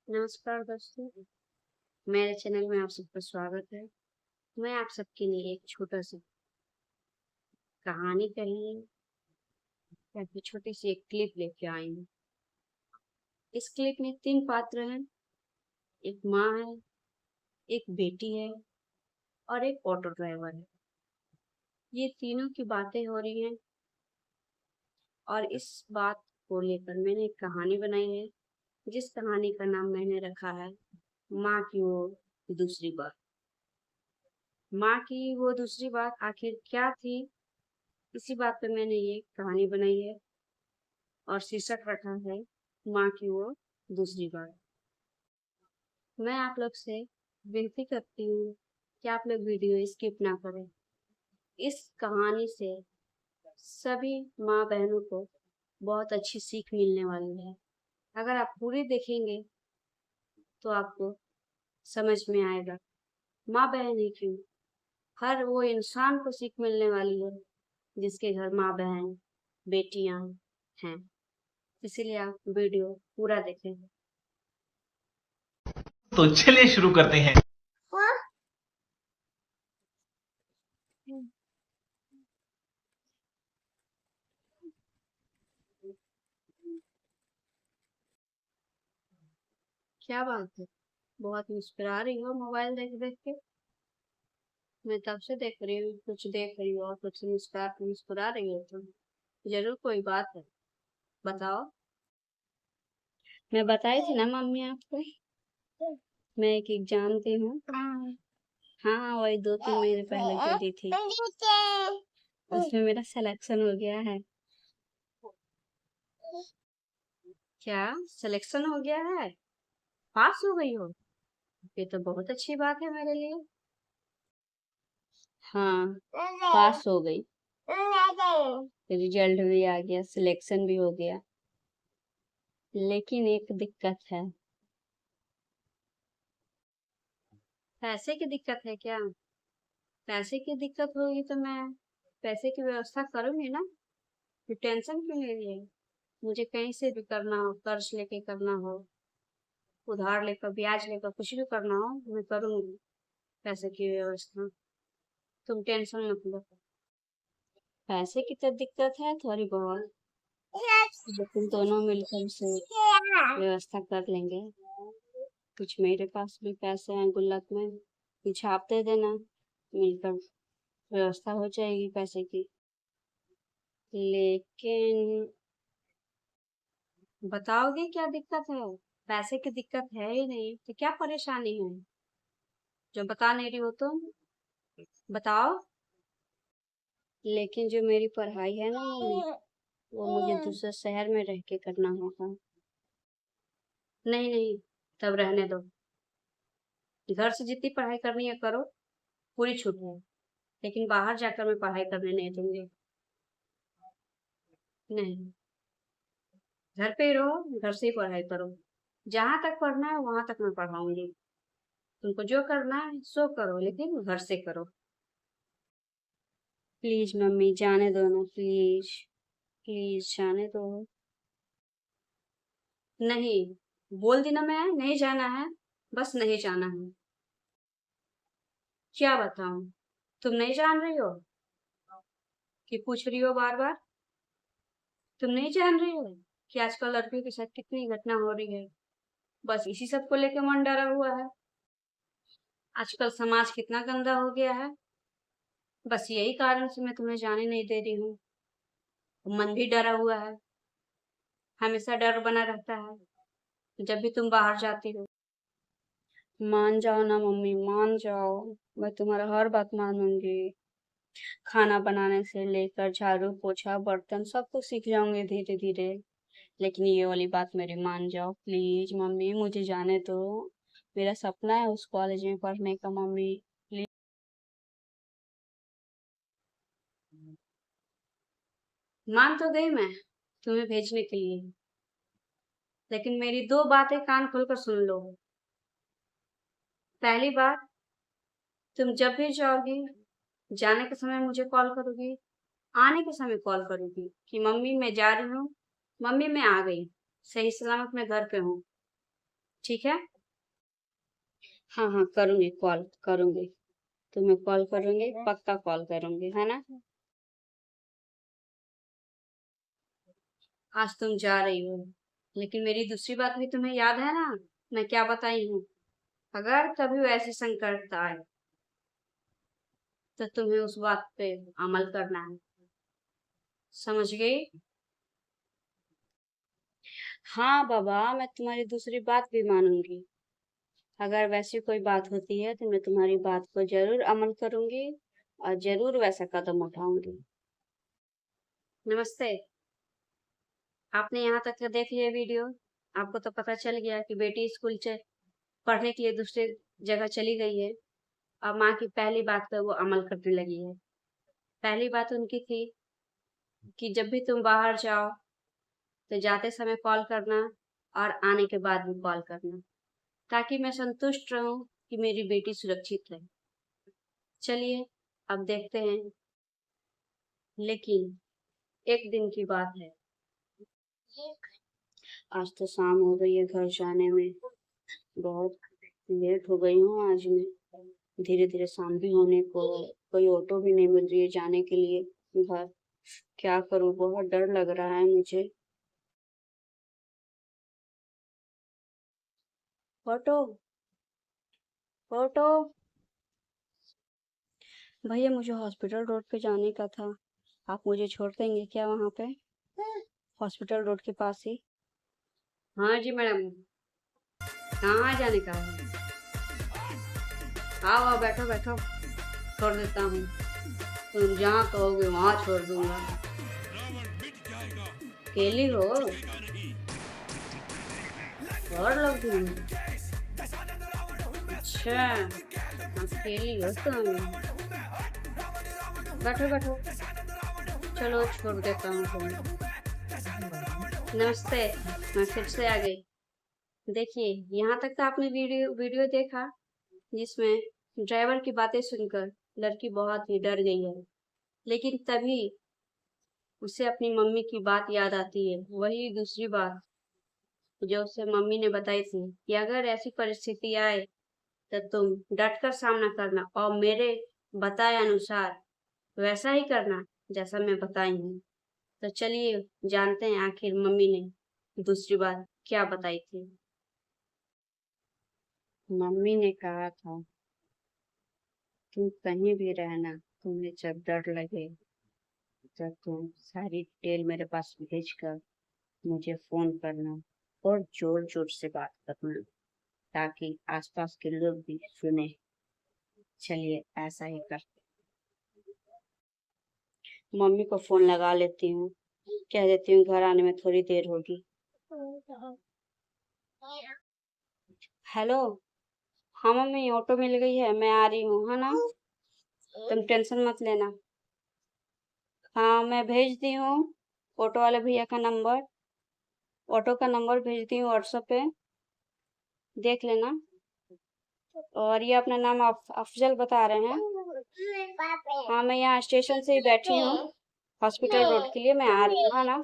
नमस्कार दोस्तों, मेरे चैनल में आप सबका स्वागत है। मैं आप सबके लिए एक छोटा सा कहानी कहिए या फिर छोटी सी एक क्लिप लेके आई हूँ। इस क्लिप में 3 पात्र हैं, एक माँ है, एक बेटी है और एक ऑटो ड्राइवर है। ये तीनों की बातें हो रही हैं और इस बात को लेकर मैंने एक कहानी बनाई है, जिस कहानी का नाम मैंने रखा है माँ की वो दूसरी बात। माँ की वो दूसरी बात आखिर क्या थी, इसी बात पे मैंने ये कहानी बनाई है और शीर्षक रखा है माँ की वो दूसरी बात। मैं आप लोग से विनती करती हूँ कि आप लोग वीडियो स्किप ना करें। इस कहानी से सभी माँ बहनों को बहुत अच्छी सीख मिलने वाली है। अगर आप पूरी देखेंगे तो आपको समझ में आएगा माँ बहन ही क्यों, हर वो इंसान को सीख मिलने वाली है जिसके घर माँ बहन बेटियां हैं। इसीलिए आप वीडियो पूरा देखें। तो चलिए शुरू करते हैं। क्या बात है, बहुत मुस्कुरा रही हो मोबाइल देख देख के। मैं तब से देख रही हूँ, कुछ देख रही हो और कुछ मुस्कुरा रही हो तुम। जरूर कोई बात है, बताओ। मैं बताई थी ना मम्मी आपको, मैं एक एग्जाम दी हूँ। हाँ, वही 2-3 महीने पहले जो दी थी, उसमें मेरा सिलेक्शन हो गया है। क्या सिलेक्शन हो गया है? पास हो गई हो? ये तो बहुत अच्छी बात है मेरे लिए। हाँ, पास हो गई, रिजल्ट भी आ गया, सिलेक्शन भी हो गया। लेकिन एक दिक्कत है। पैसे की दिक्कत है क्या? पैसे की दिक्कत होगी तो मैं पैसे की व्यवस्था करूंगी ना, फिर टेंशन क्यों ले रही है? मुझे कहीं से भी करना हो, कर्ज लेके करना हो, उधार लेकर ब्याज लेकर कुछ भी करना हो, मैं करूंगी पैसे की व्यवस्था। तुम टेंशन मत लो। पैसे की तो दिक्कत है थोड़ी बहुत, लेकिन दोनों मिलकर उसे व्यवस्था कर लेंगे। कुछ मेरे पास भी पैसे हैं गुल्लक में, कुछ आप दे देना, मिलकर व्यवस्था हो जाएगी पैसे की। लेकिन बताओगे क्या दिक्कत है? पैसे की दिक्कत है ही नहीं तो क्या परेशानी है जो बता नहीं रही हो तुम? बताओ। लेकिन जो मेरी पढ़ाई है ना मम्मी, वो मुझे दूसरे शहर में रह के करना होगा। नहीं नहीं, तब रहने दो। घर से जितनी पढ़ाई करनी है करो, पूरी छूट है। लेकिन बाहर जाकर मैं पढ़ाई करने नहीं दूंगी। नहीं, घर पे ही रहो, घर से ही पढ़ाई करो। जहां तक पढ़ना है वहां तक मैं पढ़ाऊंगी। तुमको जो करना है सो करो, लेकिन घर से करो। प्लीज मम्मी जाने दो ना, प्लीज प्लीज जाने दो। नहीं, बोल दी ना, मैं नहीं जाना है, बस नहीं जाना है। क्या बताऊं, तुम नहीं जान रही हो कि पूछ रही हो बार बार? तुम नहीं जान रही हो कि आजकल लड़कियों के साथ कितनी घटना हो रही है? बस इसी सब को लेकर मन डरा हुआ है। आजकल समाज कितना गंदा हो गया है, बस यही कारण से मैं तुम्हें जाने नहीं दे रही हूँ। मन भी डरा हुआ है, हमेशा डर बना रहता है जब भी तुम बाहर जाती हो। मान जाओ ना मम्मी, मान जाओ। मैं तुम्हारा हर बात मानूंगी। खाना बनाने से लेकर झाड़ू पोछा बर्तन सब कुछ सीख जाऊंगी धीरे धीरे। लेकिन ये वाली बात मेरी मान जाओ प्लीज मम्मी, मुझे जाने दो। मेरा सपना है उस कॉलेज में पढ़ने का मम्मी, प्लीज। मान तो गई मैं तुम्हें भेजने के लिए, लेकिन मेरी 2 बातें कान खोलकर सुन लो। पहली बात, तुम जब भी जाओगी, जाने के समय मुझे कॉल करोगी, आने के समय कॉल करोगी कि मम्मी मैं जा रही हूँ, मम्मी मैं आ गई, सही सलामत मैं घर पे हूँ। ठीक है। हाँ हाँ, करूंगी, कॉल करूंगी, तुम्हें कॉल करूंगी, पक्का कॉल करूंगी, है ना। आज तुम जा रही हो, लेकिन मेरी दूसरी बात भी तुम्हें याद है ना, मैं क्या बताई हूँ। अगर कभी वैसे संकट आए तो तुम्हें उस बात पे अमल करना है, समझ गई। हाँ बाबा, मैं तुम्हारी दूसरी बात भी मानूंगी। अगर वैसी कोई बात होती है तो मैं तुम्हारी बात को जरूर अमल करूंगी और जरूर वैसा कदम उठाऊंगी। नमस्ते। आपने यहाँ तक का देख लिया वीडियो। आपको तो पता चल गया कि बेटी स्कूल से पढ़ने के लिए दूसरे जगह चली गई है। अब माँ की पहली बात पर वो अमल करने लगी है। पहली बात उनकी थी कि जब भी तुम बाहर जाओ तो जाते समय कॉल करना और आने के बाद भी कॉल करना, ताकि मैं संतुष्ट रहूं कि मेरी बेटी सुरक्षित है। चलिए, अब देखते हैं। लेकिन एक दिन की बात है। आज तो शाम हो गई है घर जाने में। बहुत लेट हो गई हूँ आज मैं। धीरे धीरे शाम भी होने को, कोई ऑटो भी नहीं मिल रही है जाने के लिए घर। क्या करूँ, बहुत डर लग रहा है मुझे। ऑटो, ऑटो भैया, मुझे हॉस्पिटल रोड पे जाने का था। आप मुझे छोड़ देंगे क्या वहाँ पे, हॉस्पिटल रोड के पास ही। हाँ जी मैडम, कहाँ जाने का है। आओ आओ, बैठो बैठो, छोड़ देता हूँ। तुम जहाँ कहोगे वहाँ छोड़ दूंगा। अकेली हो और लोग भी हैं? अच्छा, अकेली हो तुम। बैठो बैठो, चलो छोड़ देता हूँ तुम्हें। नमस्ते, मैं फिर से आ गई। देखिए, यहाँ तक तो आपने वीडियो वीडियो देखा, जिसमें ड्राइवर की बातें सुनकर लड़की बहुत ही डर गई है। लेकिन तभी उसे अपनी मम्मी की बात याद आती है, वही दूसरी बात जो उसे मम्मी ने बताई थी कि अगर ऐसी परिस्थिति आए तो तुम डट कर सामना करना और मेरे बताए अनुसार वैसा ही करना जैसा मैं बताई हूँ। तो चलिए जानते हैं आखिर मम्मी ने दूसरी बात क्या बताई थी। मम्मी ने कहा था, तुम कहीं भी रहना, तुम्हें जब डर लगे, जब तुम सारी डिटेल मेरे पास भेज कर मुझे फोन करना और जोर जोर से बात करना, ताकि आसपास के लोग भी सुने। चलिए ऐसा ही करते। मम्मी को फोन लगा लेती हूँ, कह देती हूँ घर आने में थोड़ी देर होगी। हेलो। हाँ मम्मी, ऑटो मिल गई है, मैं आ रही हूँ, है ना। तुम टेंशन मत लेना। हाँ, मैं भेज दी हूँ ऑटो वाले भैया का नंबर। ऑटो का नंबर भेज दी हूँ व्हाट्सएप पे, देख लेना। और ये अपना नाम अफजल बता रहे हैं। हाँ, मैं यहाँ स्टेशन से ही बैठी हूँ, हॉस्पिटल रोड के लिए मैं आ रही हूँ, है ना।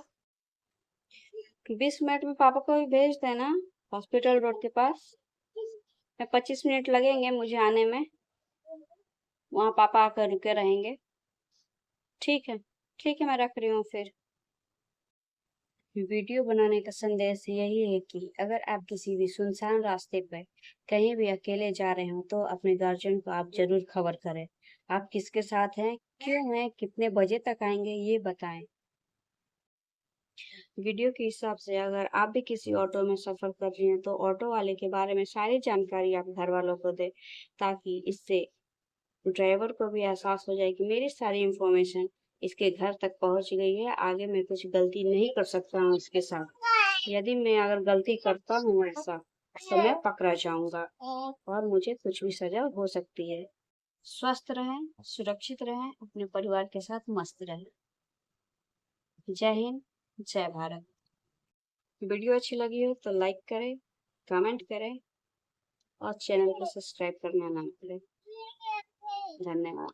20 मिनट में पापा को भी भेज देना हॉस्पिटल रोड के पास। मैं 25 मिनट लगेंगे मुझे आने में, वहाँ पापा आकर रुके रहेंगे। ठीक है, ठीक है, मैं रख रही हूँ फिर। वीडियो बनाने का संदेश यही है कि अगर आप किसी भी सुनसान रास्ते पर कहीं भी अकेले जा रहे हो तो अपने गार्जियन को आप जरूर खबर करें। आप किसके साथ हैं, क्यों हैं, कितने बजे तक आएंगे, ये बताएं। वीडियो के हिसाब से अगर आप भी किसी ऑटो में सफर कर रही हैं तो ऑटो वाले के बारे में सारी जानकारी आप घर वालों को दें, ताकि इससे ड्राइवर को भी एहसास हो जाए कि मेरी सारी इंफॉर्मेशन इसके घर तक पहुंच गई है, आगे मैं कुछ गलती नहीं कर सकता हूँ इसके साथ। यदि मैं अगर गलती करता हूँ ऐसा तो मैं पकड़ा जाऊंगा और मुझे कुछ भी सजा हो सकती है। स्वस्थ रहें, सुरक्षित रहें, अपने परिवार के साथ मस्त रहें। जय हिंद, जय भारत। वीडियो अच्छी लगी हो तो लाइक करें, कमेंट करें और चैनल को सब्सक्राइब करना ना भूलें। धन्यवाद।